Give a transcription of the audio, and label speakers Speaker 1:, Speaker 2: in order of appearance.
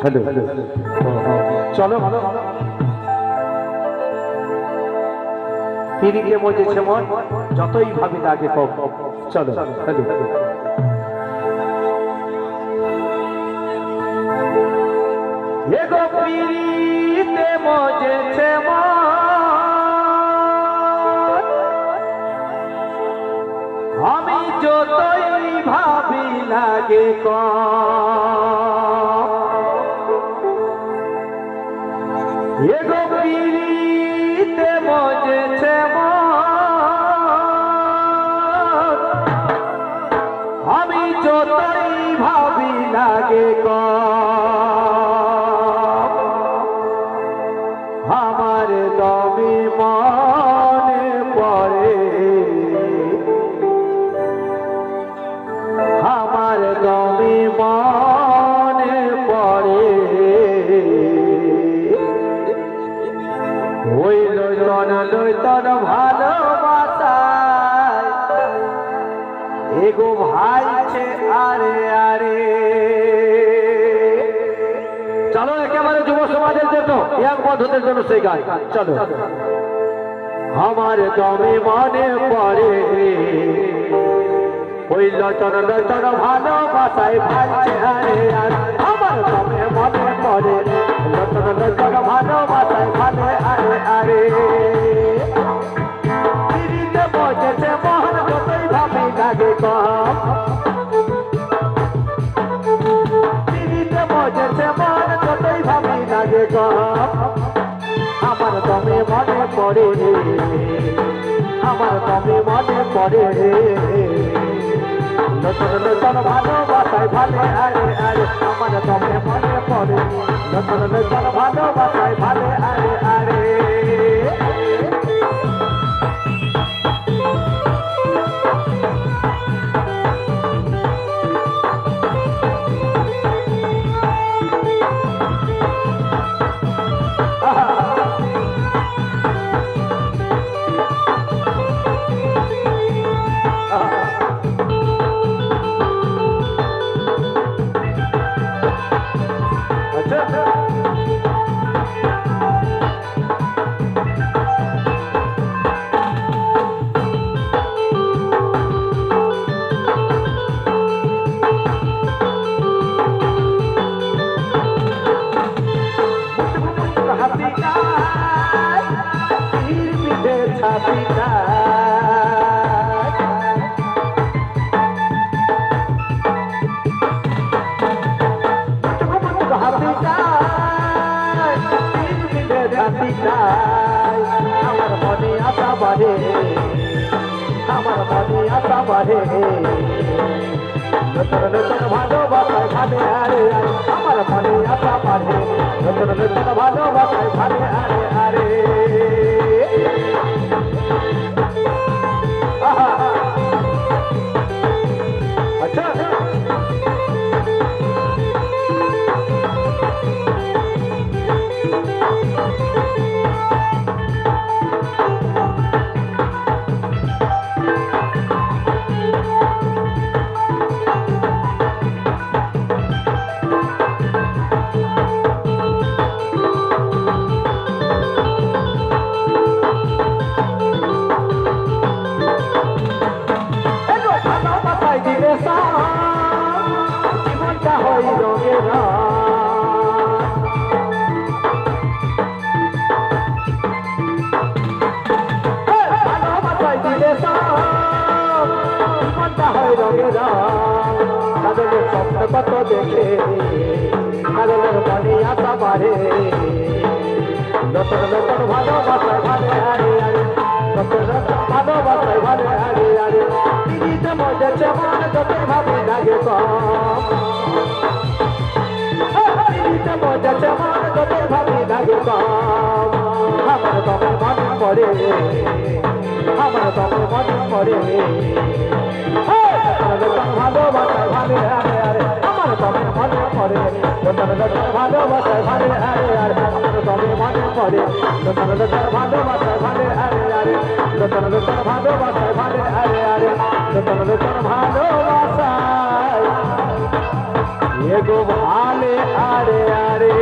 Speaker 1: hello চলো পিরিকে মজেছে মন যতই ভাবি লাগে কম চলো হ্যালো এগো পিরিতে মজেছে মন আমি যতই ভাবি লাগে কম এগো পিরিতে মজেছে মন আমি যতই ভাবি লাগে কম আমার দমে মনে পড়ে আমার দমে মনে পড়ে ওই লইতন ভালোবাসায় এগো ভাইছে আরে আরে চলো একেবারে যুব সমাজের জন্য ইয়াং বন্ধুদের জন্য সেই গান চলো আমার দমে মনে পড়ে ওই লইতন ভালোবাসায় ভাইছে আরে আরে আমার দমে মনে পড়ে লইতন ভালোবাসায় ভালে আরে আরে পিরিতে মজেছে মন যতই ভাবি লাগে কম পিরিতে মজেছে মন যতই ভাবি লাগে কম আমার দমে মনে পড়ে আমার দমে মনে পড়ে নতুন নতুন ভালোবাসায় ভালে আরে আরে আমার দমে মনে পড়ে নতুন নতুন ভালোবাসায় ভালে আরে আরে আমার মনে আশা বাড়ে আমার মনে আশা বাড়ে নতুন নতুন ভালোবাসায় ভালে আরে আরে আমার মনে আশা বাড়ে নতুন নতুন ভালোবাসায় ভালে আরে আরে আচ্ছা জীবনটা হই রঙের ভালোবাসায় দিলে জীবনটা হয় রঙের কাজলের স্বপ্ন কত দেখে কাজলের মনে আশা বাড়ে নতুন নতুন ভালোবাসায় ভালে আরে আরে নতুন নতুন ভালোবাসায় ভালে আরে আরে পিরিতে মজেছে মন যতই ভাবি লাগে কম পিরিতে মজেছে মন যতই ভাবি লাগে কম আমার দমে মনে পড়ে আমার দমে মনে পড়ে নতুন ভালোবাসায় ভালে আরে আরে আমার দমে মনে পড়ে নতুন নতুন ভালোবাসায় ভালে আরে আরে আমার দমে মনে পড়ে নতুন নতুন ভালোবাসায় ভালে আরে আরে নতুন নতুন ভালোবাসায় ভালে আরে আরে নতুন নতুন ভালোবাসায় এগো ভালে আরে আরে